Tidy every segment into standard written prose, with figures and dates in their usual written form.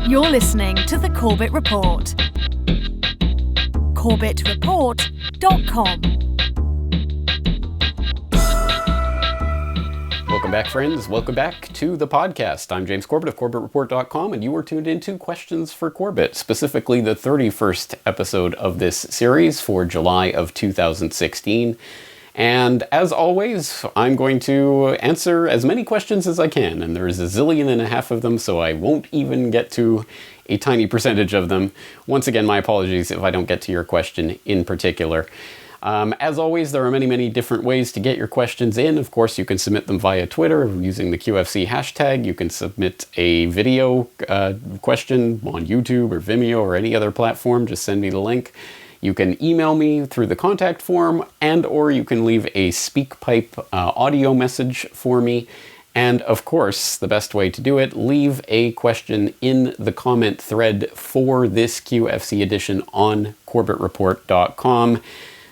You're listening to The Corbett Report. CorbettReport.com. Welcome back, friends. Welcome back to the podcast. I'm James Corbett of CorbettReport.com, and you are tuned into Questions for Corbett, specifically the 31st episode of this series for July of 2016. And as always, I'm going to answer as many questions as I can, and there's a zillion and a half of them, so I won't even get to a tiny percentage of them. Once again, my apologies if I don't get to your question in particular. As always, there are many, many different ways to get your questions in. Of course, you can submit them via Twitter using the QFC hashtag. You can submit a video question on YouTube or Vimeo or any other platform. Just send me the link. You can email me through the contact form, and or you can leave a SpeakPipe audio message for me. And of course, the best way to do it, leave a question in the comment thread for this QFC edition on CorbettReport.com.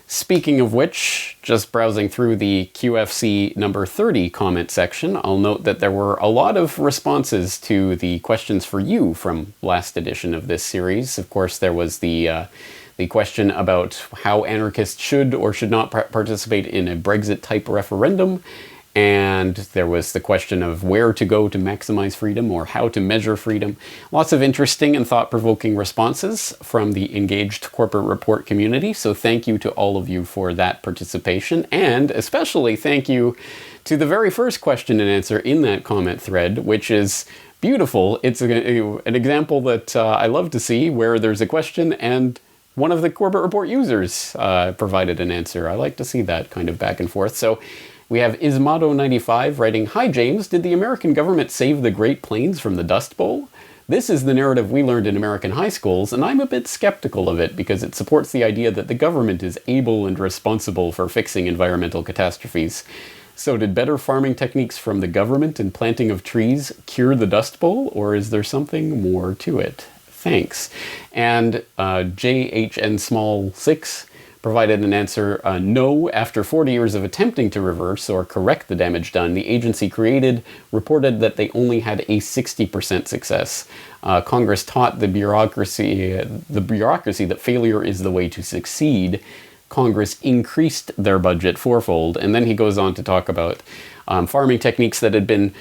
Speaking of which, just browsing through the QFC number 30 comment section, I'll note that there were a lot of responses to the questions for you from last edition of this series. Of course, there was the question about how anarchists should or should not participate in a Brexit-type referendum. And there was the question of where to go to maximize freedom or how to measure freedom. Lots of interesting and thought-provoking responses from the engaged Corporate Report community. So thank you to all of you for that participation. And especially thank you to the very first question and answer in that comment thread, which is beautiful. It's an example that I love to see, where there's a question and one of the Corbett Report users provided an answer. I like to see that kind of back and forth. So we have Ismado95 writing, "Hi James, did the American government save the Great Plains from the Dust Bowl? This is the narrative we learned in American high schools, and I'm a bit skeptical of it because it supports the idea that the government is able and responsible for fixing environmental catastrophes. So did better farming techniques from the government and planting of trees cure the Dust Bowl, or is there something more to it? Thanks." And JHN Small 6 provided an answer, no, after 40 years of attempting to reverse or correct the damage done, the agency created reported that they only had a 60% success. Congress taught the bureaucracy that failure is the way to succeed. Congress increased their budget fourfold. And then he goes on to talk about farming techniques that had been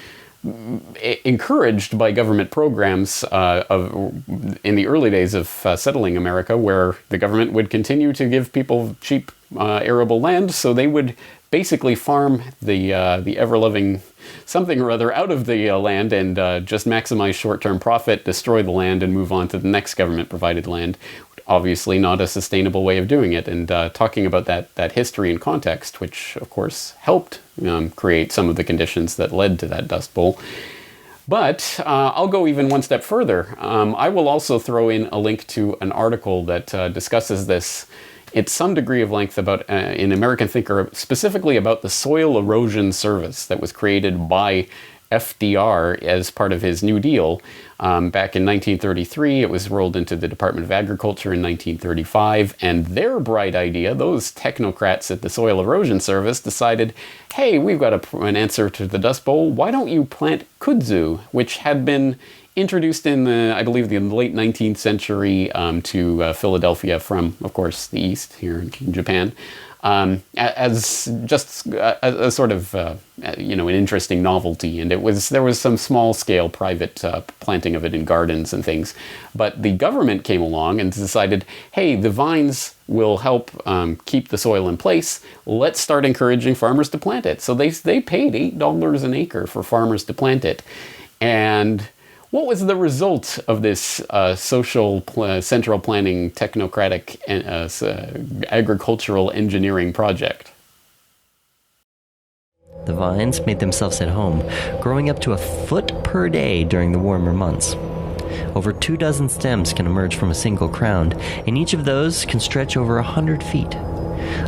encouraged by government programs in the early days of settling America, where the government would continue to give people cheap arable land, so they would basically farm the ever-loving something or other out of the land and just maximize short-term profit, destroy the land, and move on to the next government-provided land. Obviously not a sustainable way of doing it, and talking about that history and context, which of course helped create some of the conditions that led to that Dust Bowl. But I'll go even one step further. I will also throw in a link to an article that discusses this at some degree of length about in American Thinker, specifically about the soil erosion service that was created by FDR as part of his New Deal. Back in 1933, it was rolled into the Department of Agriculture in 1935, and their bright idea, those technocrats at the Soil Erosion Service, decided, hey, we've got an answer to the Dust Bowl. Why don't you plant kudzu, which had been introduced in I believe, the late 19th century to Philadelphia from, of course, the East here in Japan. As just a sort of, an interesting novelty. And there was some small-scale private planting of it in gardens and things. But the government came along and decided, hey, the vines will help keep the soil in place. Let's start encouraging farmers to plant it. So they paid $8 an acre for farmers to plant it. And what was the result of this central planning technocratic agricultural engineering project? The vines made themselves at home, growing up to a foot per day during the warmer months. Over 24 stems can emerge from a single crown, and each of those can stretch over 100 feet.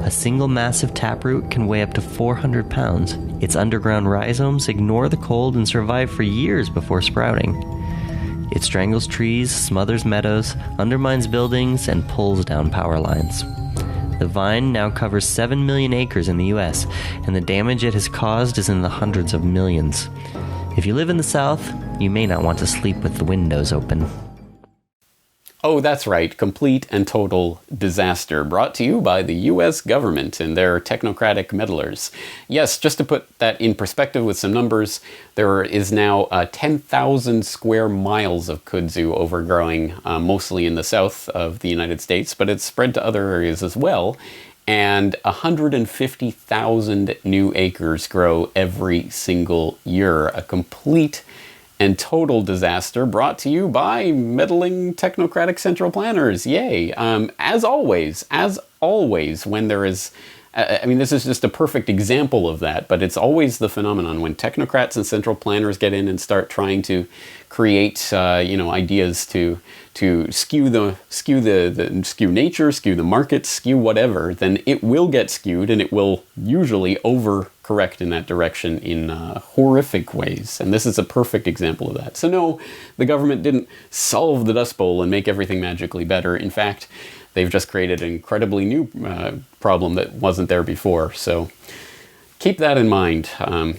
A single massive taproot can weigh up to 400 pounds. Its underground rhizomes ignore the cold and survive for years before sprouting. It strangles trees, smothers meadows, undermines buildings, and pulls down power lines. The vine now covers 7 million acres in the U.S., and the damage it has caused is in the hundreds of millions. If you live in the South, you may not want to sleep with the windows open. Oh, that's right. Complete and total disaster. Brought to you by the U.S. government and their technocratic meddlers. Yes, just to put that in perspective with some numbers, there is now 10,000 square miles of kudzu overgrowing, mostly in the south of the United States, but it's spread to other areas as well. And 150,000 new acres grow every single year. A complete and total disaster brought to you by meddling technocratic central planners. Yay. As always, when there is, this is just a perfect example of that, but it's always the phenomenon when technocrats and central planners get in and start trying to create, ideas to skew nature, skew the markets, skew whatever, then it will get skewed and it will usually overcorrect in that direction in horrific ways. And this is a perfect example of that. So no, the government didn't solve the Dust Bowl and make everything magically better. In fact, they've just created an incredibly new problem that wasn't there before. So keep that in mind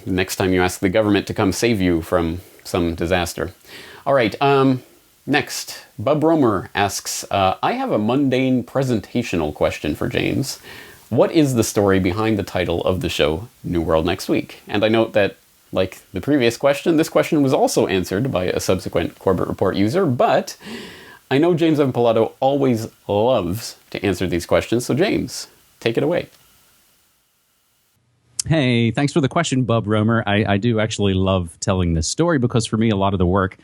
next time you ask the government to come save you from some disaster. All right, next, Bub Romer asks, I have a mundane presentational question for James. What is the story behind the title of the show, New World Next Week? And I note that, like the previous question, this question was also answered by a subsequent Corbett Report user, but I know James Evan Pilato always loves to answer these questions, so James, take it away. Hey, thanks for the question, Bub Romer. I do actually love telling this story because for me, a lot of the work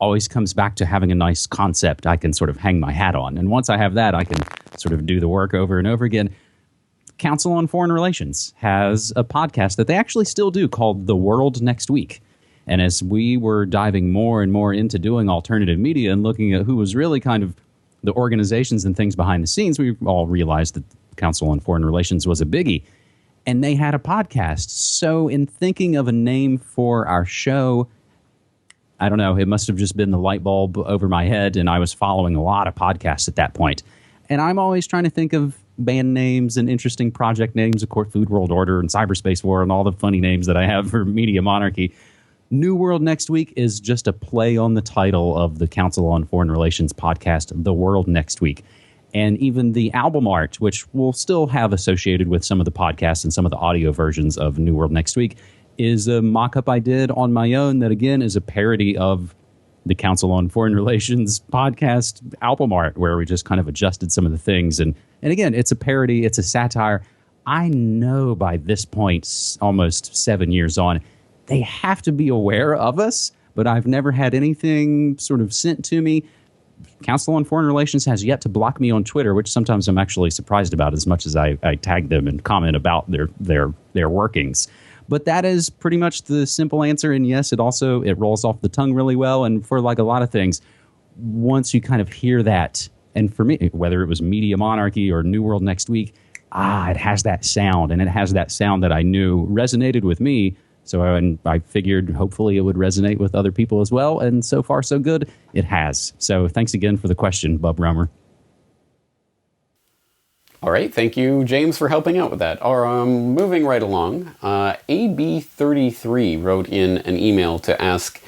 always comes back to having a nice concept I can sort of hang my hat on. And once I have that, I can sort of do the work over and over again. Council on Foreign Relations has a podcast that they actually still do called The World Next Week. And as we were diving more and more into doing alternative media and looking at who was really kind of the organizations and things behind the scenes, we all realized that the Council on Foreign Relations was a biggie. And they had a podcast. So in thinking of a name for our show, I don't know, it must have just been the light bulb over my head, and I was following a lot of podcasts at that point. And I'm always trying to think of band names and interesting project names, of course, Food World Order and Cyberspace War and all the funny names that I have for Media Monarchy. New World Next Week is just a play on the title of the Council on Foreign Relations podcast, The World Next Week. And even the album art, which we'll still have associated with some of the podcasts and some of the audio versions of New World Next Week, is a mock-up I did on my own that, again, is a parody of the Council on Foreign Relations podcast album art, where we just kind of adjusted some of the things. And again, it's a parody, it's a satire. I know by this point, almost 7 years on, they have to be aware of us, but I've never had anything sort of sent to me. Council on Foreign Relations has yet to block me on Twitter, which sometimes I'm actually surprised about as much as I tag them and comment about their workings. But that is pretty much the simple answer. And yes, it rolls off the tongue really well. And for like a lot of things, once you kind of hear that, and for me, whether it was Media Monarchy or New World Next Week, it has that sound. And it has that sound that I knew resonated with me. So I figured hopefully it would resonate with other people as well. And so far, so good. It has. So thanks again for the question, Bub Romer. All right, thank you, James, for helping out with that. Moving right along, AB33 wrote in an email to ask,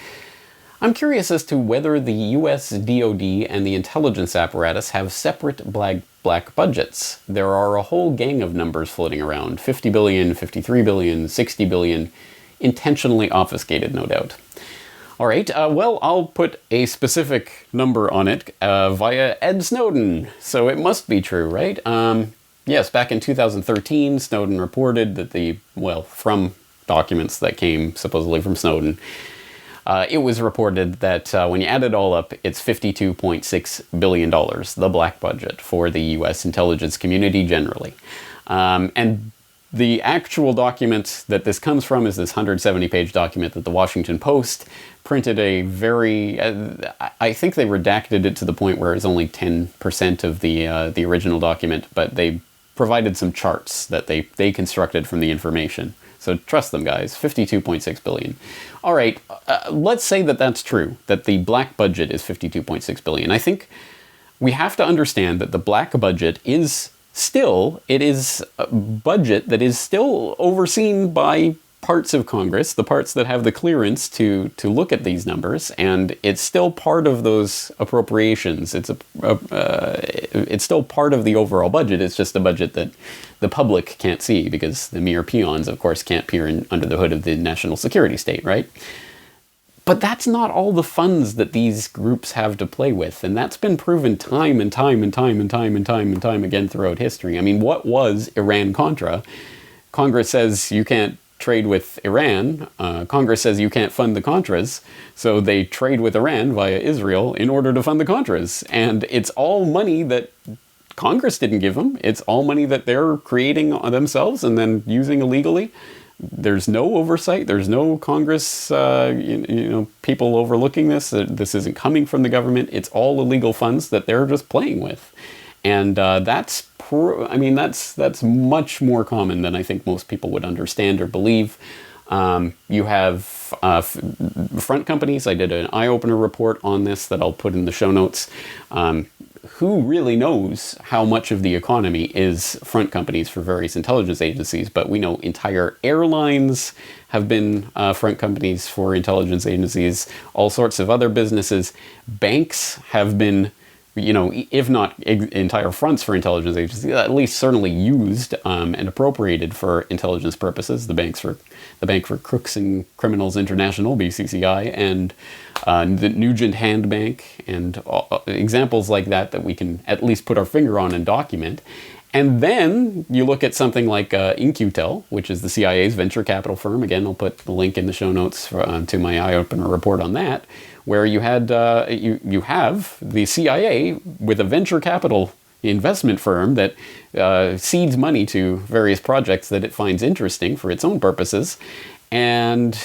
I'm curious as to whether the US DoD and the intelligence apparatus have separate black budgets. There are a whole gang of numbers floating around, 50 billion, 53 billion, 60 billion, intentionally obfuscated, no doubt. All right, well, I'll put a specific number on it via Ed Snowden, so it must be true, right? Yes, back in 2013, Snowden reported that from documents that came supposedly from Snowden, it was reported that when you add it all up, it's $52.6 billion, the black budget for the U.S. intelligence community generally. And the actual document that this comes from is this 170-page document that the Washington Post printed I think they redacted it to the point where it's only 10% of the original document, but they provided some charts that they constructed from the information. So trust them, guys. 52.6 billion. All right, let's say that that's true, that the black budget is 52.6 billion. I think we have to understand that the black budget is a budget that is still overseen by parts of Congress, the parts that have the clearance to look at these numbers, and it's still part of those appropriations. It's still part of the overall budget. It's just a budget that the public can't see because the mere peons, of course, can't peer under the hood of the national security state, right? But that's not all the funds that these groups have to play with, and that's been proven time and time again throughout history. I mean, what was Iran-Contra? Congress says you can't trade with Iran. Congress says you can't fund the Contras, so they trade with Iran via Israel in order to fund the Contras. And it's all money that Congress didn't give them. It's all money that they're creating themselves and then using illegally. There's no oversight. There's no Congress, people overlooking this. This isn't coming from the government. It's all illegal funds that they're just playing with. And that's much more common than I think most people would understand or believe. You have front companies. I did an eye-opener report on this that I'll put in the show notes. Who really knows how much of the economy is front companies for various intelligence agencies? But we know entire airlines have been front companies for intelligence agencies, all sorts of other businesses. Banks have been, if not entire fronts for intelligence agencies, at least certainly used and appropriated for intelligence purposes. The Bank for Crooks and Criminals International, BCCI, and the Nugent Hand Bank, and examples like that we can at least put our finger on and document. And then you look at something like In-Q-Tel, which is the CIA's venture capital firm. Again, I'll put the link in the show notes to my eye-opener report on that, where you had you have the CIA with a venture capital investment firm that seeds money to various projects that it finds interesting for its own purposes. And,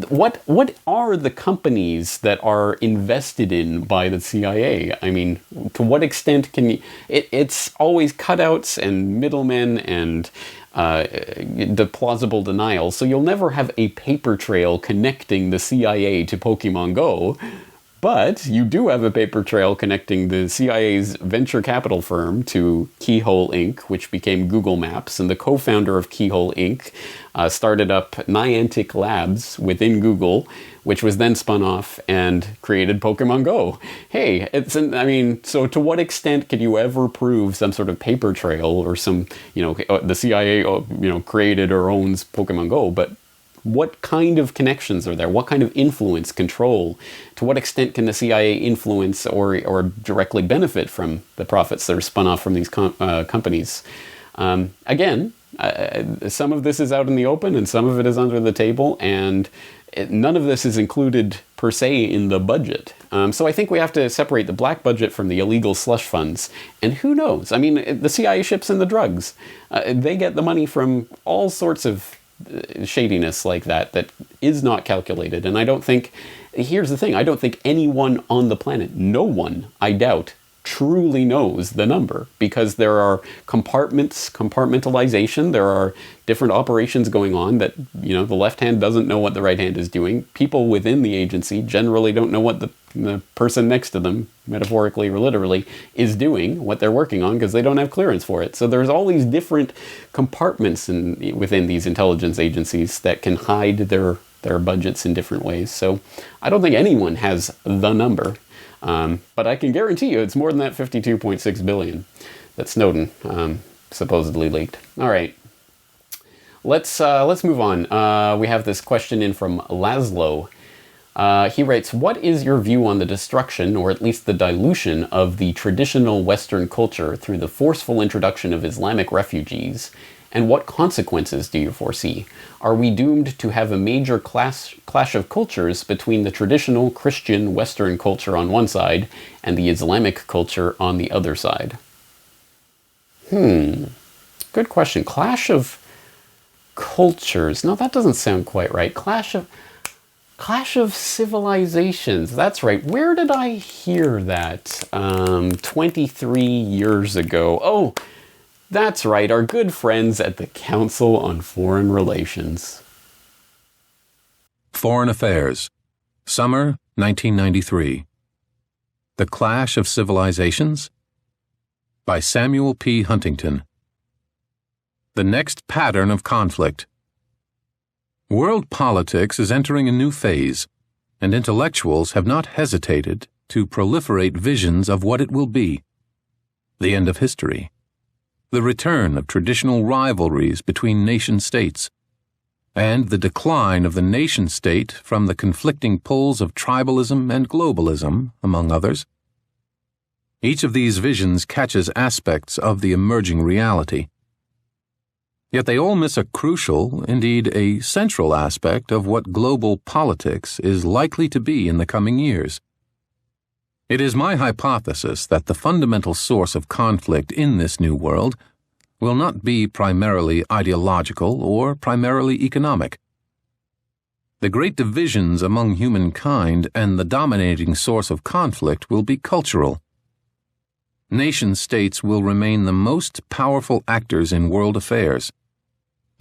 what are the companies that are invested in by the CIA? I mean, to what extent can you... It's always cutouts and middlemen and the plausible denials. So you'll never have a paper trail connecting the CIA to Pokemon Go. But you do have a paper trail connecting the CIA's venture capital firm to Keyhole Inc., which became Google Maps, and the co-founder of Keyhole Inc. Started up Niantic Labs within Google, which was then spun off and created Pokemon Go. Hey, so to what extent could you ever prove some sort of paper trail or some, the CIA, created or owns Pokemon Go, but what kind of connections are there? What kind of influence, control? To what extent can the CIA influence or directly benefit from the profits that are spun off from these companies? Again, some of this is out in the open and some of it is under the table, and none of this is included per se in the budget. So I think we have to separate the black budget from the illegal slush funds. And who knows? I mean, the CIA ships in the drugs. They get the money from all sorts of shadiness like that is not calculated. And here's the thing, I don't think anyone on the planet, no one, I doubt, truly knows the number, because there are compartmentalization, there are different operations going on that, the left hand doesn't know what the right hand is doing. People within the agency generally don't know what the person next to them, metaphorically or literally, is doing, what they're working on, because they don't have clearance for it. So there's all these different compartments within these intelligence agencies that can hide their budgets in different ways. So I don't think anyone has the number. But I can guarantee you it's more than that $52.6 billion that Snowden supposedly leaked. All right, let's move on. We have this question in from Laszlo. He writes, what is your view on the destruction, or at least the dilution, of the traditional Western culture through the forceful introduction of Islamic refugees? And what consequences do you foresee? Are we doomed to have a major clash of cultures between the traditional Christian Western culture on one side and the Islamic culture on the other side? Good question. Clash of cultures. No, that doesn't sound quite right. Clash of civilizations. That's right. Where did I hear that? 23 years ago. Oh, that's right, our good friends at the Council on Foreign Relations. Foreign Affairs, Summer 1993. The Clash of Civilizations? By Samuel P. Huntington. The next pattern of conflict, World politics is entering a new phase, and intellectuals have not hesitated to proliferate visions of what it will be. The end of history. The return of traditional rivalries between nation-states, and the decline of the nation-state from the conflicting pulls of tribalism and globalism, among others. Each of these visions catches aspects of the emerging reality. Yet they all miss a crucial, indeed a central aspect of what global politics is likely to be in the coming years. It is my hypothesis that the fundamental source of conflict in this new world will not be primarily ideological or primarily economic. The great divisions among humankind and the dominating source of conflict will be cultural. Nation-states will remain the most powerful actors in world affairs,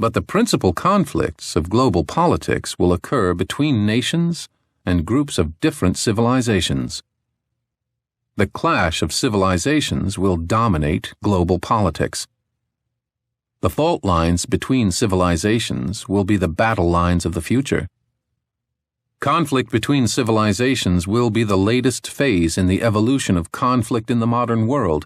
but the principal conflicts of global politics will occur between nations and groups of different civilizations. The clash of civilizations will dominate global politics. The fault lines between civilizations will be the battle lines of the future. Conflict between civilizations will be the latest phase in the evolution of conflict in the modern world.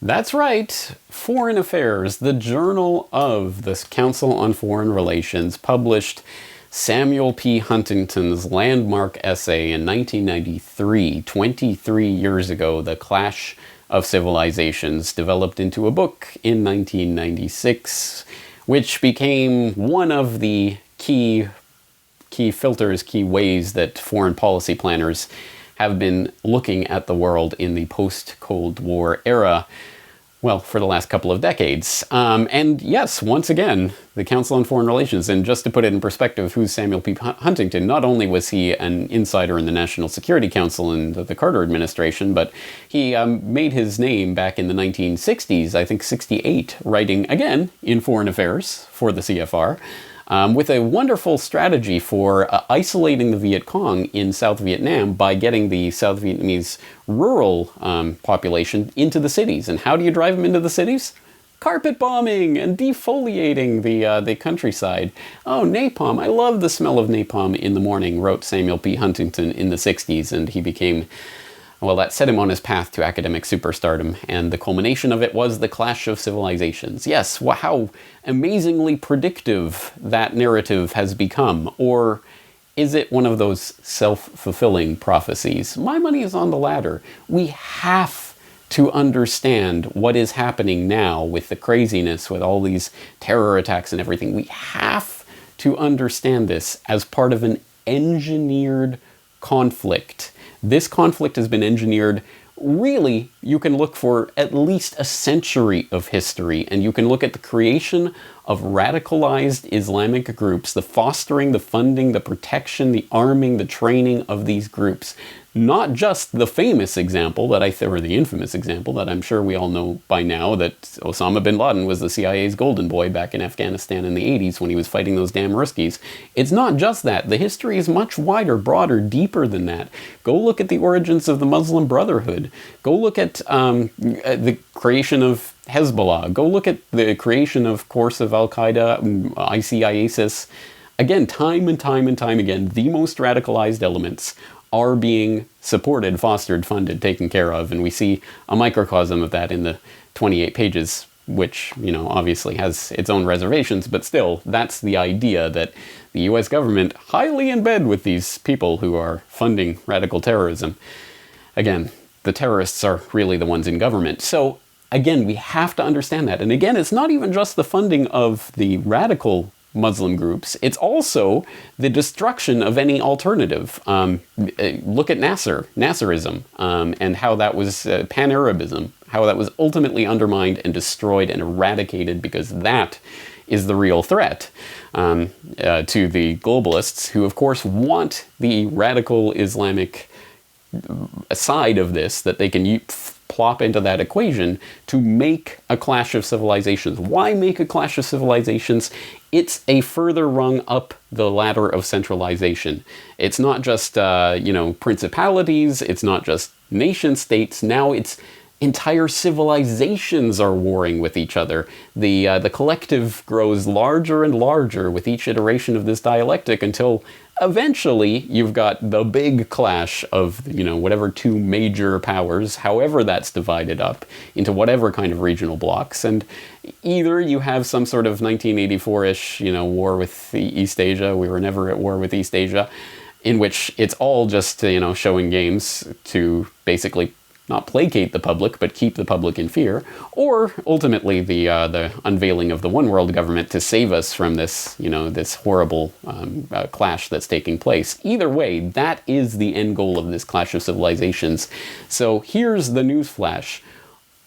That's right. Foreign Affairs, the journal of the Council on Foreign Relations, published Samuel P. Huntington's landmark essay in 1993, 23 years ago. The Clash of Civilizations developed into a book in 1996, which became one of the key filters, key ways that foreign policy planners have been looking at the world in the post-Cold War era, well, for the last couple of decades. And yes, once again, the Council on Foreign Relations, and just to put it in perspective, who's Samuel P. Huntington? Not only was he an insider in the National Security Council in the Carter administration, but he made his name back in the 1960s, I think 68, writing, again, in Foreign Affairs for the CFR, with a wonderful strategy for isolating the Viet Cong in South Vietnam by getting the South Vietnamese rural population into the cities. And how do you drive them into the cities? Carpet bombing and defoliating the countryside. Oh, napalm. I love the smell of napalm in the morning, wrote Samuel P. Huntington in the 60s, and he became... well, that set him on his path to academic superstardom, and the culmination of it was the Clash of Civilizations. Yes, how amazingly predictive that narrative has become. Or is it one of those self-fulfilling prophecies? My money is on the latter. We have to understand what is happening now with the craziness, with all these terror attacks and everything. We have to understand this as part of an engineered conflict. This conflict has been engineered. Really, you can look for at least a century of history, and you can look at the creation of radicalized Islamic groups, the fostering, the funding, the protection, the arming, the training of these groups. Not just the famous example or the infamous example that I'm sure we all know by now, that Osama bin Laden was the CIA's golden boy back in Afghanistan in the 80s when he was fighting those damn Ruskies. It's not just that. The history is much wider, broader, deeper than that. Go look at the origins of the Muslim Brotherhood. Go look at the creation of Hezbollah. Go look at the creation, of course, of Al-Qaeda, ISIS. Again, time and time and time again, the most radicalized elements are being supported, fostered, funded, taken care of. And we see a microcosm of that in the 28 pages, which, obviously has its own reservations, but still, that's the idea that the US government, highly in bed with these people who are funding radical terrorism. Again, the terrorists are really the ones in government. So, again, we have to understand that. And again, it's not even just the funding of the radical Muslim groups, it's also the destruction of any alternative. Look at Nasserism, and how that was Pan-Arabism, how that was ultimately undermined and destroyed and eradicated, because that is the real threat to the globalists, who of course want the radical Islamic side of this, that they can plop into that equation to make a clash of civilizations. Why make a clash of civilizations? It's a further rung up the ladder of centralization. It's not just, principalities. It's not just nation states. Now it's entire civilizations are warring with each other. The collective grows larger and larger with each iteration of this dialectic until eventually you've got the big clash of, whatever two major powers, however that's divided up into whatever kind of regional blocks. And either you have some sort of 1984-ish, war with East Asia. We were never at war with East Asia, in which it's all just, showing games to basically not placate the public, but keep the public in fear, or ultimately the unveiling of the one world government to save us from this, this horrible clash that's taking place. Either way, that is the end goal of this clash of civilizations. So here's the news flash.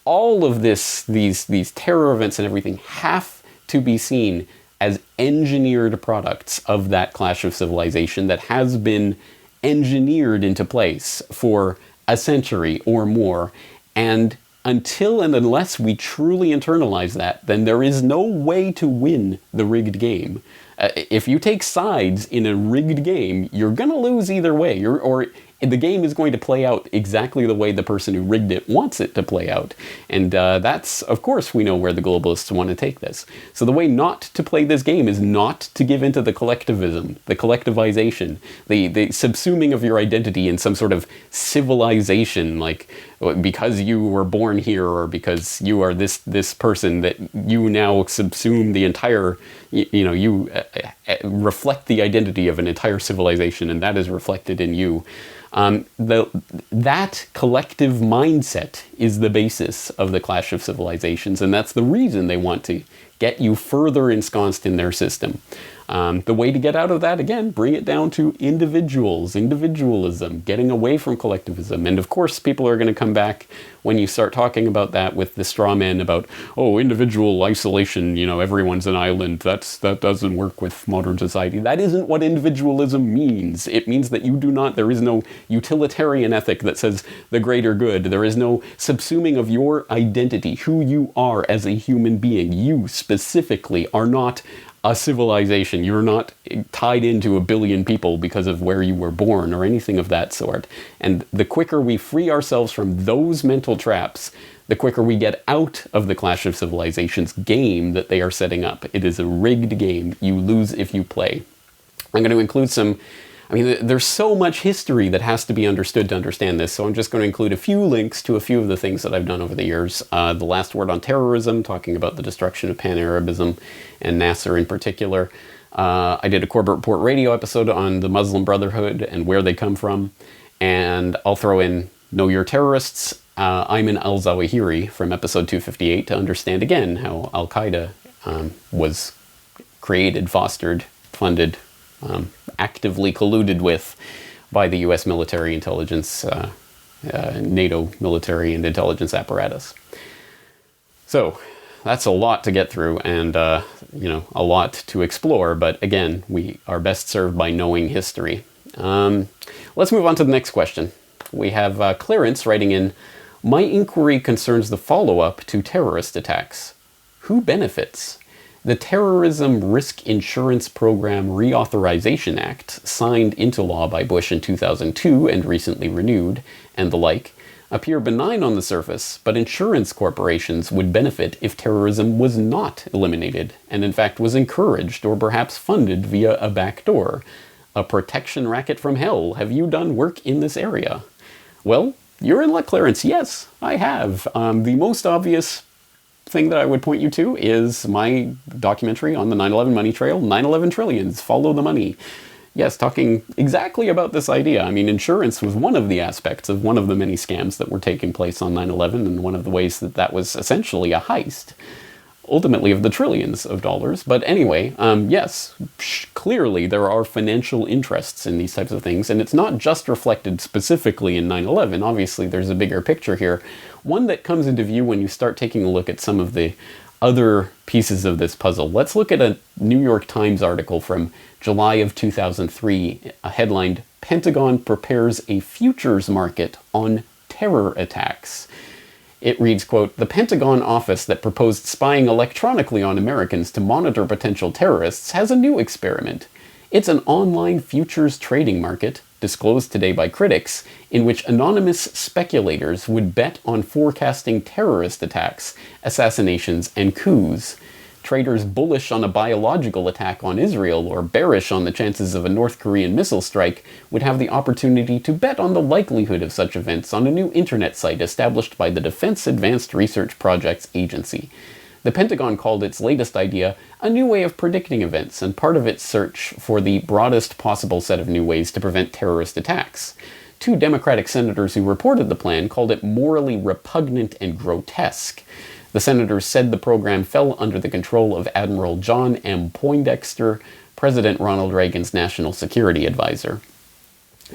All of these terror events and everything have to be seen as engineered products of that clash of civilization that has been engineered into place for a century or more. And until and unless we truly internalize that, then there is no way to win the rigged game. If you take sides in a rigged game, you're going to lose either way. Or the game is going to play out exactly the way the person who rigged it wants it to play out. And that's, of course, we know where the globalists want to take this. So the way not to play this game is not to give into the collectivism, the collectivization, the subsuming of your identity in some sort of civilization, like because you were born here or because you are this person, that you now subsume the entire, you reflect the identity of an entire civilization, and that is reflected in you. That collective mindset is the basis of the clash of civilizations, and that's the reason they want to get you further ensconced in their system. The way to get out of that, again, bring it down to individualism, getting away from collectivism. And of course, people are going to come back when you start talking about that with the straw man about, individual isolation, everyone's an island. That doesn't work with modern society. That isn't what individualism means. It means that there is no utilitarian ethic that says the greater good. There is no subsuming of your identity, who you are as a human being. You specifically are not a civilization. You're not tied into a billion people because of where you were born or anything of that sort. And the quicker we free ourselves from those mental traps, the quicker we get out of the Clash of Civilizations game that they are setting up. It is a rigged game. You lose if you play. I'm going to include there's so much history that has to be understood to understand this, so I'm just going to include a few links to a few of the things that I've done over the years. The Last Word on Terrorism, talking about the destruction of Pan-Arabism and Nasser in particular. I did a Corbett Report radio episode on the Muslim Brotherhood and where they come from. And I'll throw in Know Your Terrorists, Ayman al-Zawahiri from episode 258 to understand again how Al-Qaeda was created, fostered, funded, actively colluded with by the U.S. military intelligence, NATO military and intelligence apparatus. So that's a lot to get through and, a lot to explore. But again, we are best served by knowing history. Let's move on to the next question. We have Clarence writing in, my inquiry concerns the follow-up to terrorist attacks. Who benefits? The Terrorism Risk Insurance Program Reauthorization Act, signed into law by Bush in 2002 and recently renewed, and the like, appear benign on the surface, but insurance corporations would benefit if terrorism was not eliminated, and in fact was encouraged or perhaps funded via a back door. A protection racket from hell. Have you done work in this area? Well, you're in luck, Clarence. Yes, I have. The most obvious thing that I would point you to is my documentary on the 9/11 money trail, 9/11 Trillions, Follow the Money. Yes, talking exactly about this idea. Insurance was one of the aspects of one of the many scams that were taking place on 9/11, and one of the ways that was essentially a heist, ultimately of the trillions of dollars. But anyway, yes, clearly there are financial interests in these types of things, and it's not just reflected specifically in 9/11. Obviously, there's a bigger picture here, one that comes into view when you start taking a look at some of the other pieces of this puzzle. Let's look at a New York Times article from July of 2003, headlined, Pentagon Prepares a Futures Market on Terror Attacks. It reads, quote, the Pentagon office that proposed spying electronically on Americans to monitor potential terrorists has a new experiment. It's an online futures trading market, disclosed today by critics, in which anonymous speculators would bet on forecasting terrorist attacks, assassinations, and coups. Traders bullish on a biological attack on Israel or bearish on the chances of a North Korean missile strike would have the opportunity to bet on the likelihood of such events on a new internet site established by the Defense Advanced Research Projects Agency. The Pentagon called its latest idea a new way of predicting events and part of its search for the broadest possible set of new ways to prevent terrorist attacks. Two Democratic senators who reported the plan called it morally repugnant and grotesque. The senators said the program fell under the control of Admiral John M. Poindexter, President Ronald Reagan's national security advisor.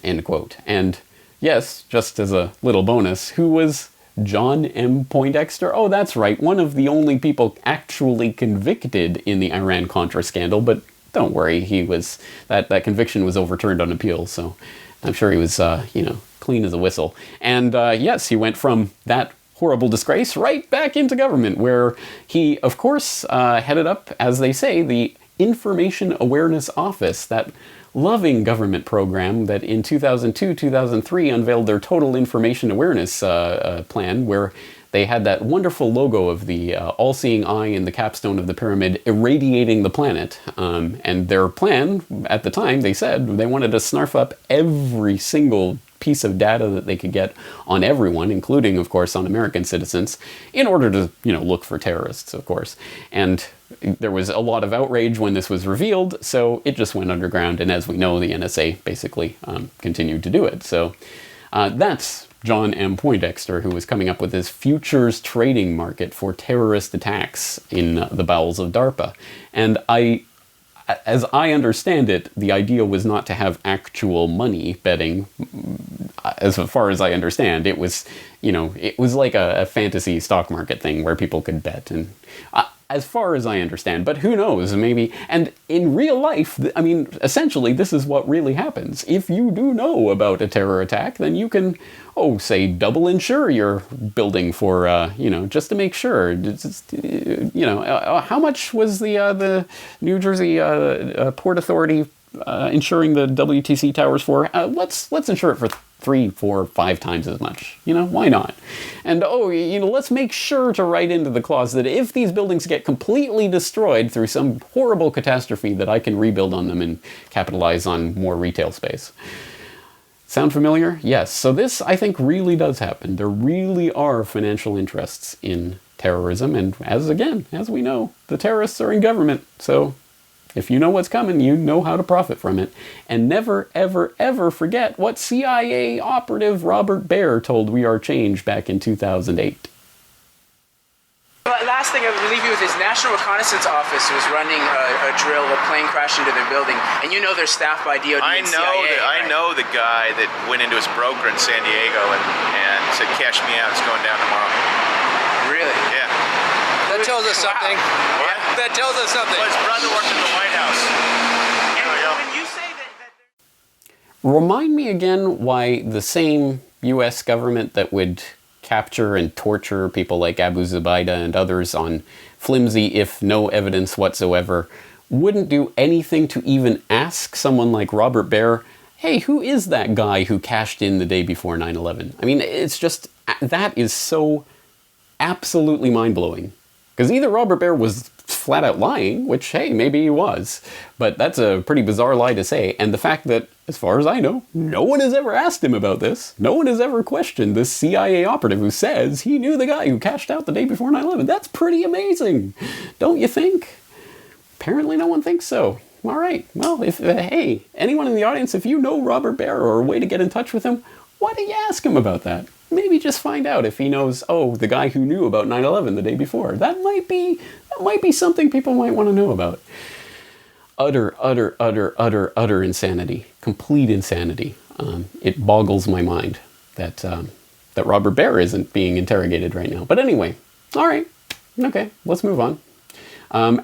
End quote. And yes, just as a little bonus, who was John M. Poindexter? Oh, that's right, one of the only people actually convicted in the Iran-Contra scandal, but don't worry, that conviction was overturned on appeal, so I'm sure he was, clean as a whistle. And yes, he went from that horrible disgrace right back into government, where he, of course, headed up, as they say, the Information Awareness Office, that loving government program that in 2002-2003 unveiled their total information awareness plan, where they had that wonderful logo of the all-seeing eye in the capstone of the pyramid irradiating the planet. And their plan, at the time, they said they wanted to snarf up every single piece of data that they could get on everyone, including, of course, on American citizens, in order to, look for terrorists, of course. And there was a lot of outrage when this was revealed, so it just went underground. And as we know, the NSA basically continued to do it. So that's John M. Poindexter, who was coming up with this futures trading market for terrorist attacks in the bowels of DARPA. And as I understand it, the idea was not to have actual money betting. As far as I understand, it was, it was like a fantasy stock market thing where people could bet. And as far as I understand, but who knows, maybe. And in real life, essentially, this is what really happens. If you do know about a terror attack, then you can, say, double insure your building for, just to make sure. How much was the New Jersey Port Authority insuring the WTC towers for? Let's insure it for 3, 4, 5 times as much. Why not? And let's make sure to write into the clause that if these buildings get completely destroyed through some horrible catastrophe, that I can rebuild on them and capitalize on more retail space. Sound familiar? Yes. So this, I think, really does happen. There really are financial interests in terrorism, and as we know, the terrorists are in government, so if you know what's coming, you know how to profit from it. And never, ever, ever forget what CIA operative Robert Baer told We Are Change back in 2008. Last thing I would leave you with is National Reconnaissance Office was running a drill. A plane crashed into their building, and they're staffed by DOD and CIA. I know the guy that went into his broker in San Diego and said, "Cash me out. It's going down tomorrow." Really? Yeah. That tells us something. What? That tells us something. Well, his brother worked in the White House. And when you say that Remind me again why the same U.S. government that would capture and torture people like Abu Zubaydah and others on flimsy, if no evidence whatsoever, wouldn't do anything to even ask someone like Robert Baer, hey, who is that guy who cashed in the day before 9/11? It's just, that is so absolutely mind-blowing. Because either Robert Baer was flat out lying, which, hey, maybe he was, but that's a pretty bizarre lie to say. And the fact that, as far as I know, no one has ever asked him about this. No one has ever questioned this CIA operative who says he knew the guy who cashed out the day before 9/11. That's pretty amazing, don't you think? Apparently no one thinks so. All right, well, if hey, anyone in the audience, if you know Robert Baer or a way to get in touch with him, why don't you ask him about that? Maybe just find out if he knows, the guy who knew about 9/11 the day before. That might be something people might want to know about. Utter insanity. Complete insanity. It boggles my mind that Robert Baer isn't being interrogated right now. But anyway, all right. Okay, let's move on.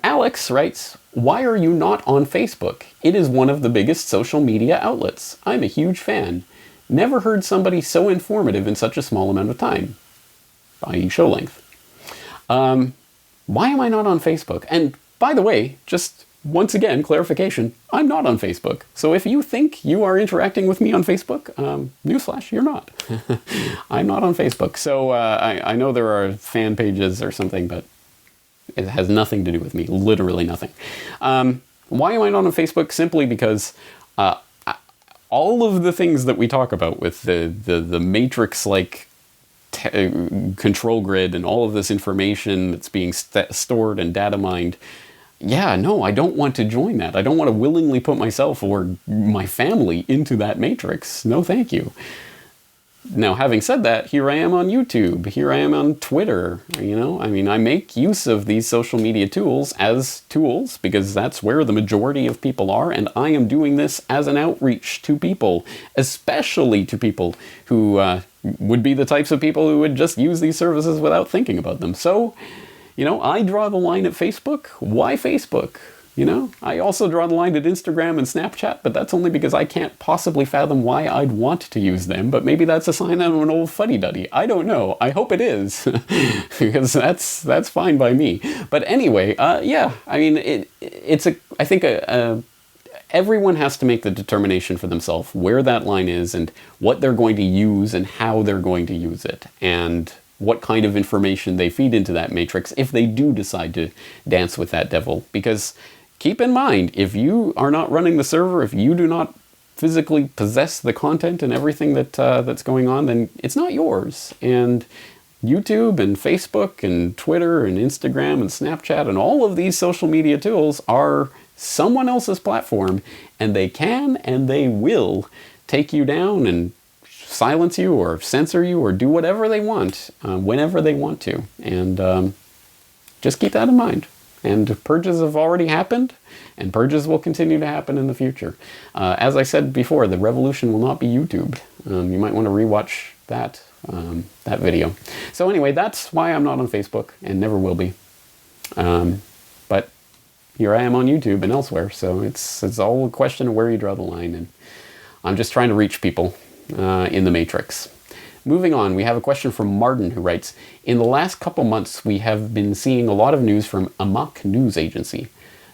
Alex writes, why are you not on Facebook? It is one of the biggest social media outlets. I'm a huge fan. Never heard somebody so informative in such a small amount of time, i.e. show length. Why am I not on Facebook? And by the way, just once again, clarification, I'm not on Facebook. So if you think you are interacting with me on Facebook, newsflash, you're not. I'm not on Facebook. So I know there are fan pages or something, but it has nothing to do with me, literally nothing. Why am I not on Facebook? Simply because all of the things that we talk about with the matrix-like control grid and all of this information that's being stored and data mined, yeah, no, I don't want to join that. I don't want to willingly put myself or my family into that matrix. No, thank you. Now, having said that, here I am on YouTube. Here I am on Twitter. You know, I mean, I make use of these social media tools as tools because that's where the majority of people are, and I am doing this as an outreach to people, especially to people who would be the types of people who would just use these services without thinking about them. So, you know, I draw the line at Facebook. Why Facebook? You know, I also draw the line at Instagram and Snapchat, but that's only because I can't possibly fathom why I'd want to use them. But maybe that's a sign I'm an old fuddy-duddy. I don't know. I hope it is, because that's fine by me. But anyway, yeah, I mean, I think everyone has to make the determination for themselves where that line is and what they're going to use and how they're going to use it. And what kind of information they feed into that matrix if they do decide to dance with that devil. Because keep in mind, if you are not running the server, if you do not physically possess the content and everything that's going on, then it's not yours. And YouTube and Facebook and Twitter and Instagram and Snapchat and all of these social media tools are someone else's platform, and they can and they will take you down and silence you or censor you or do whatever they want whenever they want to. And just keep that in mind. And purges have already happened, and purges will continue to happen in the future. As I said before, the revolution will not be YouTube. You might want to rewatch that video. So anyway, that's why I'm not on Facebook and never will be. But here I am on YouTube and elsewhere, so it's all a question of where you draw the line, and I'm just trying to reach people in the matrix. Moving on, we have a question from Martin, who writes, in the last couple months we have been seeing a lot of news from Amok News Agency.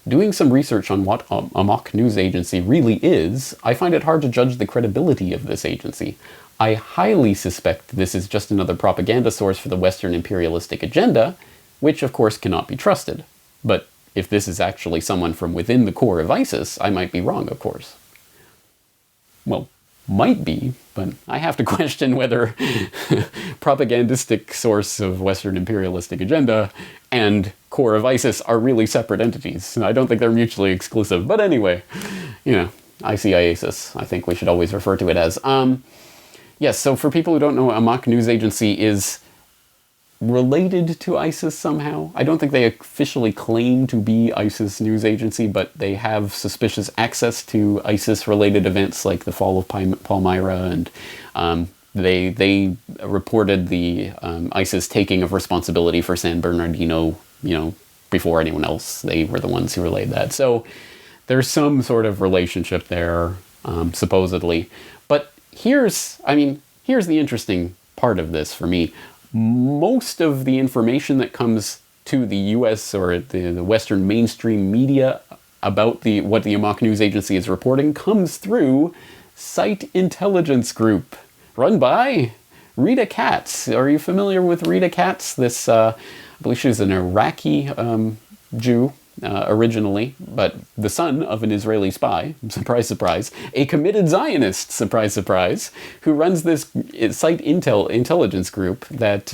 Doing some research on what Amok News Agency really is, I find it hard to judge the credibility of this agency. I highly suspect this is just another propaganda source for the Western imperialistic agenda, which of course cannot be trusted. But if this is actually someone from within the core of ISIS, I might be wrong, of course. Well, might be, but I have to question whether propagandistic source of Western imperialistic agenda and core of ISIS are really separate entities. I don't think they're mutually exclusive. But anyway, you know, ISIS, I think we should always refer to it as. Yes, so for people who don't know, Amok News Agency is related to ISIS somehow. I don't think they officially claim to be ISIS news agency, but they have suspicious access to ISIS-related events like the fall of Palmyra, and they reported the ISIS taking of responsibility for San Bernardino, you know, before anyone else. They were the ones who relayed that. So there's some sort of relationship there, supposedly. But here's the interesting part of this for me. Most of the information that comes to the U.S. or the Western mainstream media about what the Amok News Agency is reporting comes through Site Intelligence Group, run by Rita Katz. Are you familiar with Rita Katz? This, I believe she's an Iraqi Jew originally, but the son of an Israeli spy, surprise, surprise, a committed Zionist, surprise, surprise, who runs this Site Intelligence Group that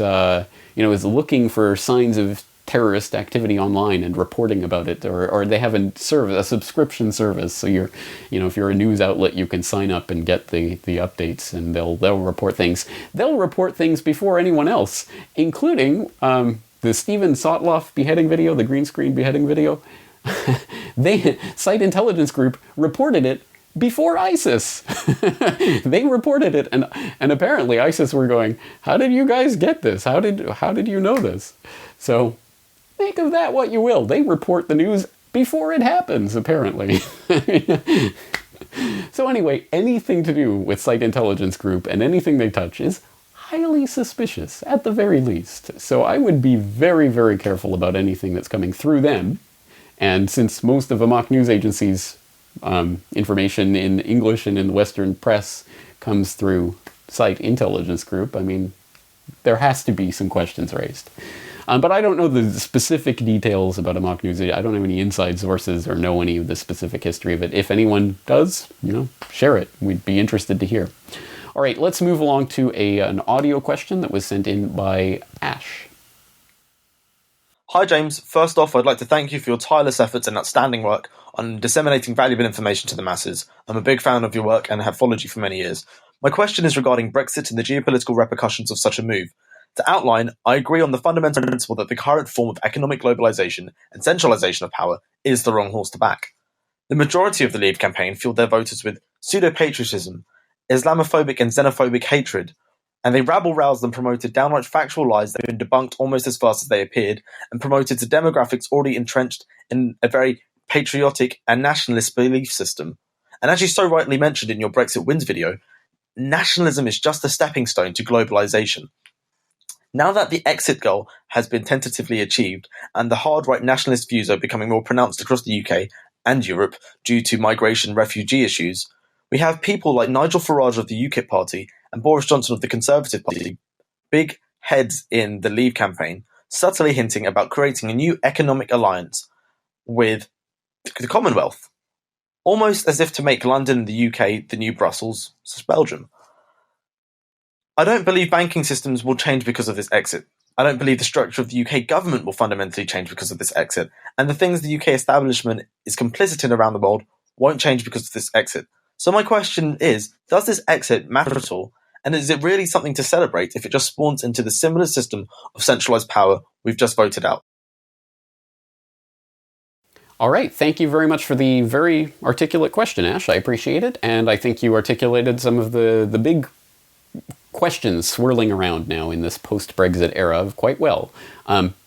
is looking for signs of terrorist activity online and reporting about it, or they have a subscription service. So if you're a news outlet, you can sign up and get the updates, and they'll report things. They'll report things before anyone else, including the Steven Sotloff beheading video, the green screen beheading video. Site Intelligence Group reported it before ISIS. They reported it, and apparently ISIS were going, "How did you guys get this? How did you know this?" So make of that what you will. They report the news before it happens, apparently. So anyway, anything to do with Site Intelligence Group and anything they touch is highly suspicious, at the very least. So I would be very, very careful about anything that's coming through them, And since most of a mock news agency's information in English and in the Western press comes through site intelligence group, I mean, there has to be some questions raised. But I don't know the specific details about a mock news. I don't have any inside sources or know any of the specific history of it. If anyone does, share it. We'd be interested to hear. All right, let's move along to an audio question that was sent in by Ash. Hi James, first off I'd like to thank you for your tireless efforts and outstanding work on disseminating valuable information to the masses. I'm a big fan of your work and have followed you for many years. My question is regarding Brexit and the geopolitical repercussions of such a move. To outline, I agree on the fundamental principle that the current form of economic globalization and centralization of power is the wrong horse to back. The majority of the Leave campaign fueled their voters with pseudo-patriotism, Islamophobic and xenophobic hatred, and they rabble-roused and promoted downright factual lies that have been debunked almost as fast as they appeared, and promoted to demographics already entrenched in a very patriotic and nationalist belief system. And as you so rightly mentioned in your Brexit Wins video, nationalism is just a stepping stone to globalization. Now that the exit goal has been tentatively achieved, and the hard-right nationalist views are becoming more pronounced across the UK and Europe due to migration refugee issues, we have people like Nigel Farage of the UKIP party and Boris Johnson of the Conservative Party, big heads in the Leave campaign, subtly hinting about creating a new economic alliance with the Commonwealth, almost as if to make London and the UK the new Brussels, Belgium. I don't believe banking systems will change because of this exit. I don't believe the structure of the UK government will fundamentally change because of this exit. And the things the UK establishment is complicit in around the world won't change because of this exit. So my question is, does this exit matter at all? And is it really something to celebrate if it just spawns into the similar system of centralized power we've just voted out? All right, thank you very much for the very articulate question, Ash. I appreciate it. And I think you articulated some of the big questions swirling around now in this post-Brexit era quite well.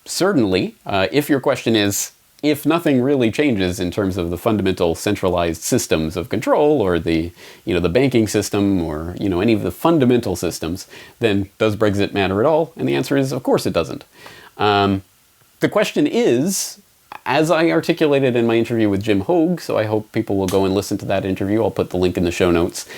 Certainly, if your question is, if nothing really changes in terms of the fundamental centralized systems of control or the banking system or, any of the fundamental systems, then does Brexit matter at all? And the answer is, of course it doesn't. The question is, as I articulated in my interview with Jim Hogue, so I hope people will go and listen to that interview, I'll put the link in the show notes,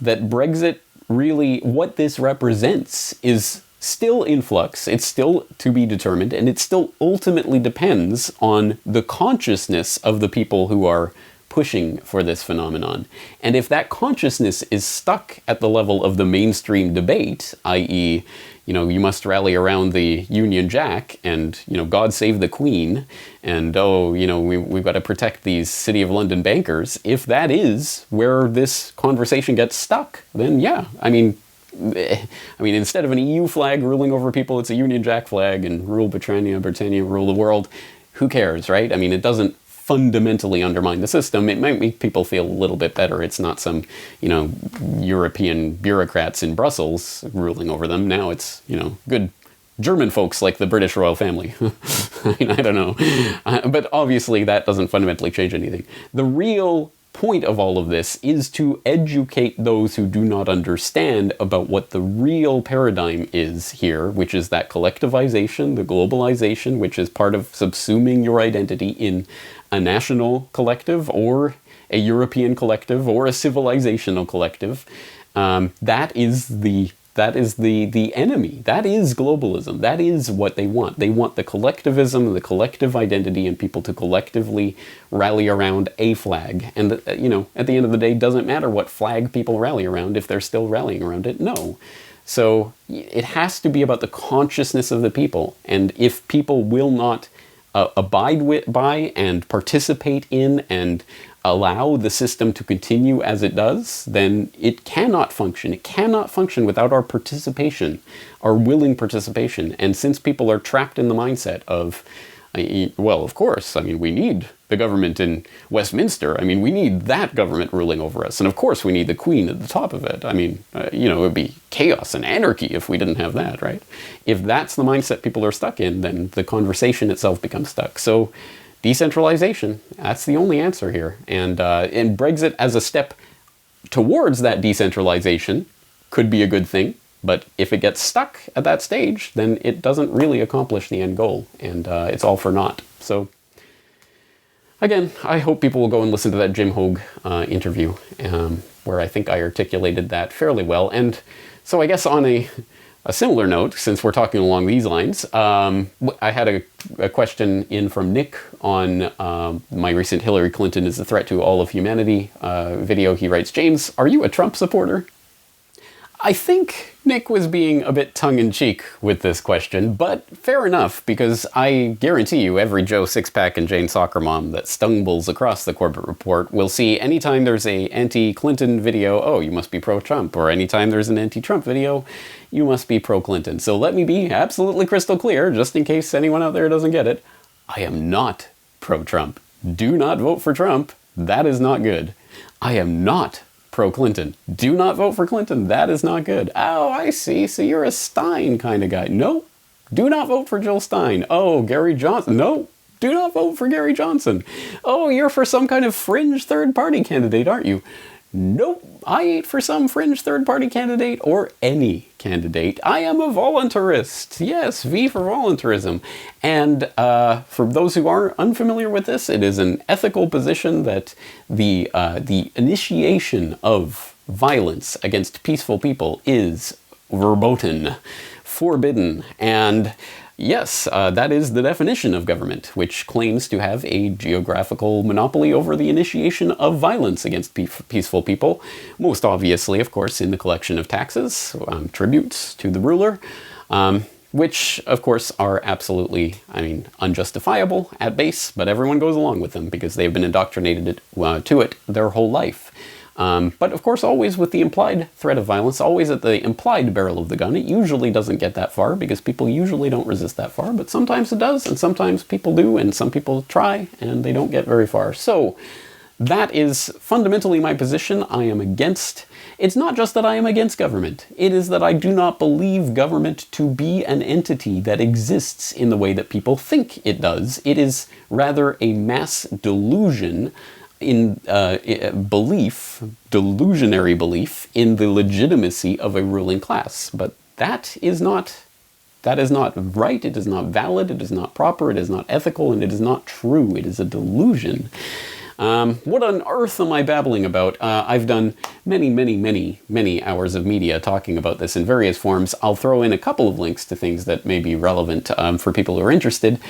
that Brexit really, what this represents is still in flux, it's still to be determined, and it still ultimately depends on the consciousness of the people who are pushing for this phenomenon. And if that consciousness is stuck at the level of the mainstream debate, i.e., you must rally around the Union Jack and, God save the Queen, and, we've got to protect these City of London bankers, if that is where this conversation gets stuck, then yeah, I mean, instead of an EU flag ruling over people, it's a Union Jack flag, and rule Britannia, rule the world. Who cares, right? I mean, it doesn't fundamentally undermine the system. It might make people feel a little bit better. It's not some, European bureaucrats in Brussels ruling over them. Now it's, good German folks like the British royal family. I don't know. But obviously that doesn't fundamentally change anything. The real point of all of this is to educate those who do not understand about what the real paradigm is here, which is that collectivization, the globalization, which is part of subsuming your identity in a national collective or a European collective or a civilizational collective. That is the enemy. That is globalism. That is what they want. They want the collectivism, the collective identity, and people to collectively rally around a flag. And, at the end of the day, it doesn't matter what flag people rally around if they're still rallying around it. No. So it has to be about the consciousness of the people. And if people will not abide by and participate in and allow the system to continue as it does, then it cannot function. It cannot function without our participation, our willing participation. And since people are trapped in the mindset of, well, of course, we need the government in Westminster. We need that government ruling over us. And of course, we need the Queen at the top of it. It would be chaos and anarchy if we didn't have that, right? If that's the mindset people are stuck in, then the conversation itself becomes stuck. So decentralization, that's the only answer here. And Brexit as a step towards that decentralization could be a good thing. But if it gets stuck at that stage, then it doesn't really accomplish the end goal. And it's all for naught. So again, I hope people will go and listen to that Jim Hogue interview, where I think I articulated that fairly well. And so I guess on a similar note, since we're talking along these lines, I had a question in from Nick on my recent Hillary Clinton is a threat to all of humanity video. He writes, James, are you a Trump supporter? I think Nick was being a bit tongue-in-cheek with this question, but fair enough, because I guarantee you every Joe Sixpack and Jane Soccer Mom that stumbles across the Corbett Report will see anytime there's a anti-Clinton video, oh, you must be pro-Trump, or anytime there's an anti-Trump video, you must be pro-Clinton. So let me be absolutely crystal clear, just in case anyone out there doesn't get it, I am not pro-Trump. Do not vote for Trump. That is not good. I am not pro-Clinton. Do not vote for Clinton. That is not good. Oh, I see. So you're a Stein kind of guy. No. Do not vote for Jill Stein. Oh, Gary Johnson. No. Do not vote for Gary Johnson. Oh, you're for some kind of fringe third-party candidate, aren't you? Nope. I ain't for some fringe third-party candidate or any candidate. I am a voluntarist. Yes, V for voluntarism. And for those who are unfamiliar with this, it is an ethical position that the initiation of violence against peaceful people is verboten, forbidden, and yes, that is the definition of government, which claims to have a geographical monopoly over the initiation of violence against peaceful people. Most obviously, of course, in the collection of taxes, tributes to the ruler, which, of course, are absolutely, unjustifiable at base, but everyone goes along with them because they've been indoctrinated to it their whole life. But of course, always with the implied threat of violence, always at the implied barrel of the gun. It usually doesn't get that far because people usually don't resist that far, but sometimes it does, and sometimes people do, and some people try, and they don't get very far. So that is fundamentally my position. I am against. It's not just that I am against government. It is that I do not believe government to be an entity that exists in the way that people think it does. It is rather a mass delusion in delusionary belief in the legitimacy of a ruling class. But that is not right, it is not valid, it is not proper, it is not ethical, and it is not true. It is a delusion. What on earth am I babbling about? I've done many hours of media talking about this in various forms. I'll throw in a couple of links to things that may be relevant for people who are interested,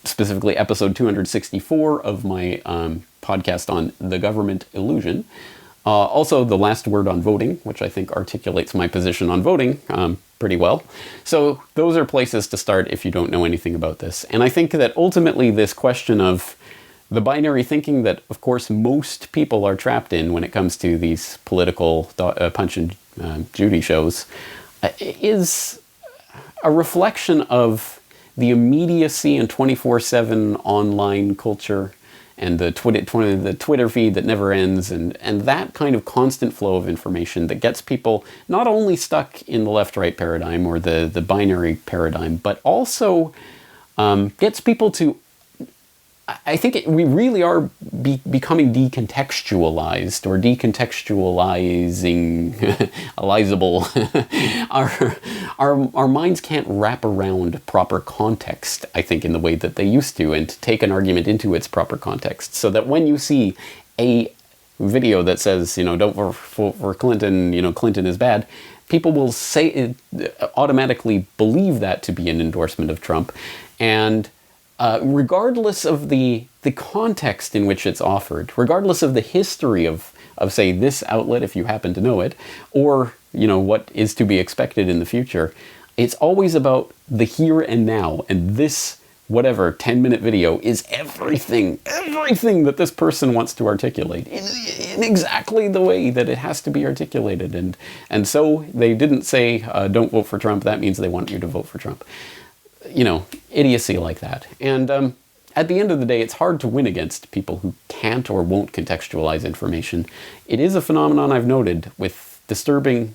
specifically episode 264 of my podcast on the government illusion. Also, the last word on voting, which I think articulates my position on voting pretty well. So those are places to start if you don't know anything about this. And I think that ultimately this question of the binary thinking that, of course, most people are trapped in when it comes to these political Punch and Judy shows is a reflection of the immediacy and 24/7 online culture and the Twitter feed that never ends, and that kind of constant flow of information that gets people not only stuck in the left-right paradigm or the binary paradigm, but also gets people to, I think we really are becoming decontextualized or decontextualizable. Our minds can't wrap around proper context, I think, in the way that they used to, and take an argument into its proper context. So that when you see a video that says, don't vote for Clinton, Clinton is bad, people will automatically believe that to be an endorsement of Trump, and regardless of the context in which it's offered, regardless of the history of say, this outlet, if you happen to know it, or, what is to be expected in the future, it's always about the here and now, and this, whatever, 10-minute video is everything that this person wants to articulate in exactly the way that it has to be articulated. And so they didn't say, don't vote for Trump, that means they want you to vote for Trump. Idiocy like that. And at the end of the day, it's hard to win against people who can't or won't contextualize information. It is a phenomenon I've noted with disturbing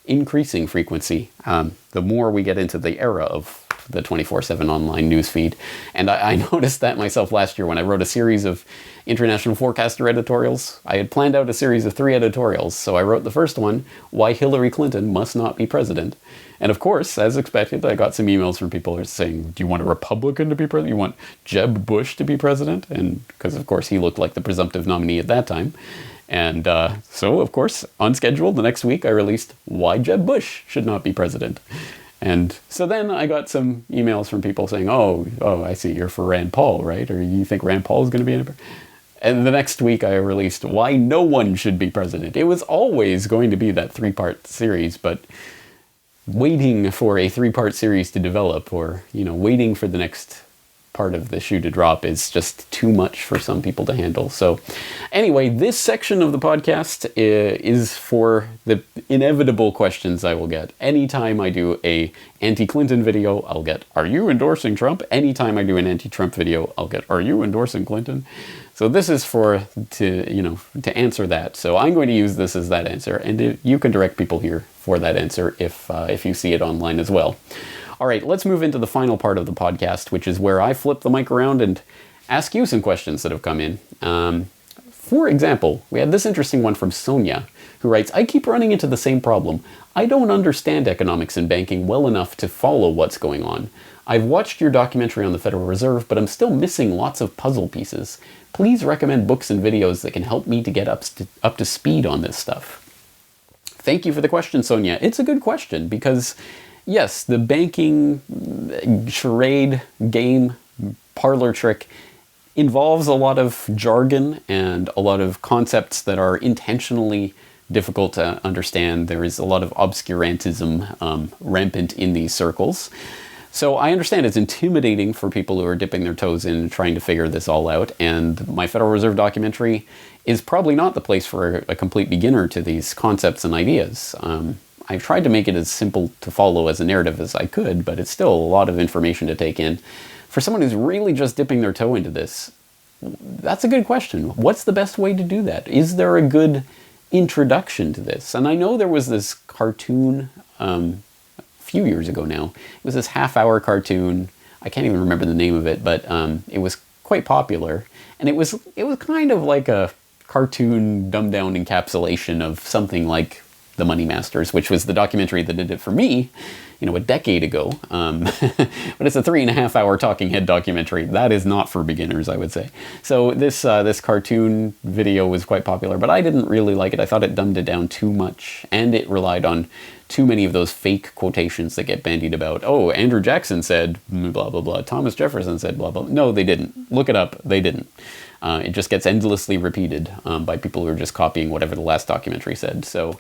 increasing frequency the more we get into the era of the 24/7 online news feed. And I noticed that myself last year when I wrote a series of International Forecaster editorials. I had planned out a series of 3 editorials. So I wrote the first one, Why Hillary Clinton Must Not Be President. And of course, as expected, I got some emails from people saying, do you want a Republican to be president? You want Jeb Bush to be president? And because, of course, he looked like the presumptive nominee at that time. And so, of course, on schedule, the next week, I released Why Jeb Bush Should Not Be President. And so then I got some emails from people saying, oh, I see, you're for Rand Paul, right? Or you think Rand Paul is going to be in it? And the next week I released Why No One Should Be President. It was always going to be that 3-part series, but waiting for a 3-part series to develop, or, waiting for the next part of the shoe to drop is just too much for some people to handle. So anyway, this section of the podcast is for the inevitable questions I will get. Anytime I do a anti-Clinton video, I'll get, are you endorsing Trump? Anytime I do an anti-Trump video, I'll get, are you endorsing Clinton? So this is to answer that. So I'm going to use this as that answer, and you can direct people here for that answer if you see it online as well. All right, let's move into the final part of the podcast, which is where I flip the mic around and ask you some questions that have come in. For example, we had this interesting one from Sonia, who writes, I keep running into the same problem. I don't understand economics and banking well enough to follow what's going on. I've watched your documentary on the Federal Reserve, but I'm still missing lots of puzzle pieces. Please recommend books and videos that can help me to get up to speed on this stuff. Thank you for the question, Sonia. It's a good question because, yes, the banking charade game parlor trick involves a lot of jargon and a lot of concepts that are intentionally difficult to understand. There is a lot of obscurantism rampant in these circles. So I understand it's intimidating for people who are dipping their toes in and trying to figure this all out, and my Federal Reserve documentary is probably not the place for a complete beginner to these concepts and ideas. I've tried to make it as simple to follow as a narrative as I could, but it's still a lot of information to take in. For someone who's really just dipping their toe into this, that's a good question. What's the best way to do that? Is there a good introduction to this? And I know there was this cartoon few years ago now. It was this half-hour cartoon. I can't even remember the name of it, but it was quite popular. And it was kind of like a cartoon dumbed-down encapsulation of something like The Money Masters, which was the documentary that did it for me, a decade ago. But it's a 3.5-hour talking head documentary. That is not for beginners, I would say. So this cartoon video was quite popular, but I didn't really like it. I thought it dumbed it down too much, and it relied on too many of those fake quotations that get bandied about. Oh, Andrew Jackson said blah, blah, blah. Thomas Jefferson said blah, blah. No, they didn't. Look it up. They didn't. It just gets endlessly repeated by people who are just copying whatever the last documentary said. So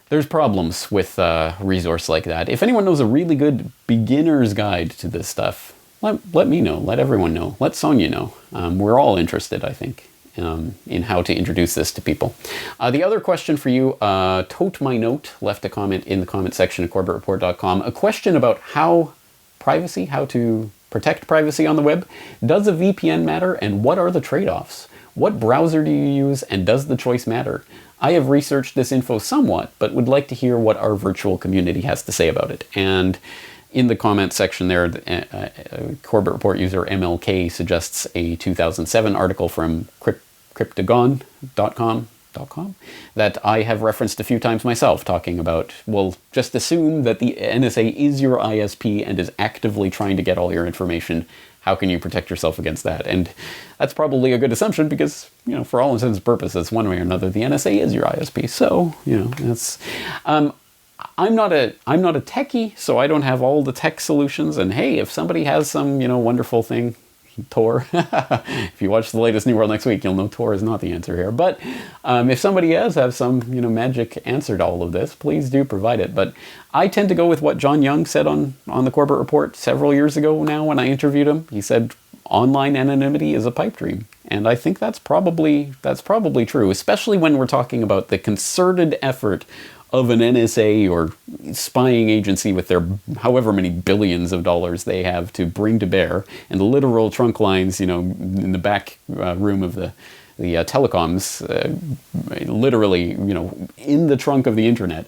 there's problems with a resource like that. If anyone knows a really good beginner's guide to this stuff, let me know. Let everyone know. Let Sonia know. We're all interested, I think, in how to introduce this to people. The other question for you, Tote My Note left a comment in the comment section at CorbettReport.com. A question about how to protect privacy on the web. Does a VPN matter, and what are the trade-offs? What browser do you use, and does the choice matter? I have researched this info somewhat, but would like to hear what our virtual community has to say about it. And in the comment section there, Corbett Report user MLK suggests a 2007 article from Cryptagon.com that I have referenced a few times myself, talking about, well, just assume that the NSA is your ISP and is actively trying to get all your information. How can you protect yourself against that? And that's probably a good assumption because, for all intents and purposes, one way or another, the NSA is your ISP. So, that's... I'm not a techie, so I don't have all the tech solutions. And hey, if somebody has some, wonderful thing, Tor. If you watch the latest New World Next Week, you'll know Tor is not the answer here. But if somebody does have some, magic answer to all of this, please do provide it. But I tend to go with what John Young said on the Corbett Report several years ago now when I interviewed him. He said, online anonymity is a pipe dream. And I think that's probably true, especially when we're talking about the concerted effort of an NSA or spying agency with their however many billions of dollars they have to bring to bear, and the literal trunk lines, in the back room of the telecoms, literally, in the trunk of the internet.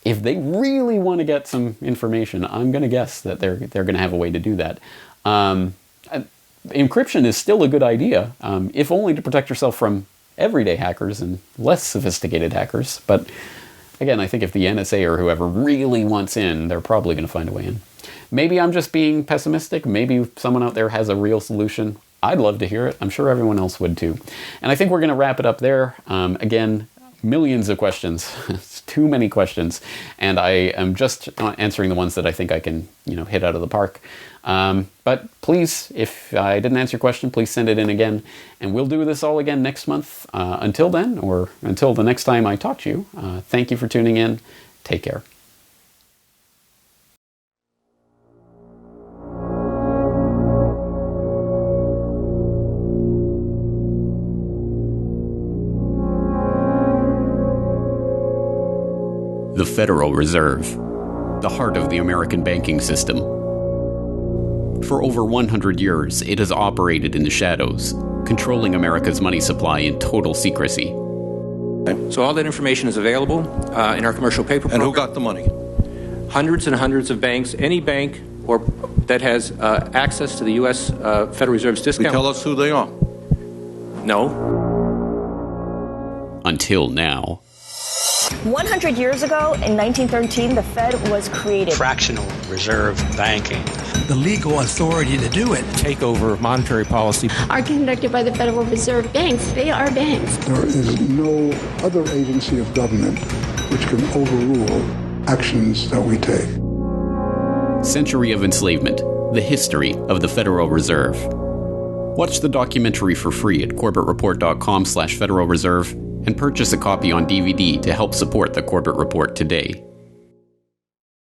if they really want to get some information, I'm going to guess that they're going to have a way to do that. Encryption is still a good idea, if only to protect yourself from everyday hackers and less sophisticated hackers. But again, I think if the NSA or whoever really wants in, they're probably going to find a way in. Maybe I'm just being pessimistic. Maybe someone out there has a real solution. I'd love to hear it. I'm sure everyone else would too. And I think we're going to wrap it up there. Again, millions of questions. It's too many questions. And I am just answering the ones that I think I can, hit out of the park. But please, if I didn't answer your question, please send it in again. And we'll do this all again next month. Until then, or until the next time I talk to you, thank you for tuning in. Take care. The Federal Reserve, the heart of the American banking system. For over 100 years, it has operated in the shadows, controlling America's money supply in total secrecy. So all that information is available in our commercial paper program. And who got the money? Hundreds and hundreds of banks. Any bank or that has access to the U.S. Federal Reserve's discount. You tell us who they are. No. Until now. 100 years ago, in 1913, the Fed was created. Fractional reserve banking. The legal authority to do it. Take over monetary policy. Are conducted by the Federal Reserve banks. They are banks. There is no other agency of government which can overrule actions that we take. Century of Enslavement, the history of the Federal Reserve. Watch the documentary for free at corbettreport.com/Federal Reserve and purchase a copy on DVD to help support the Corbett Report today.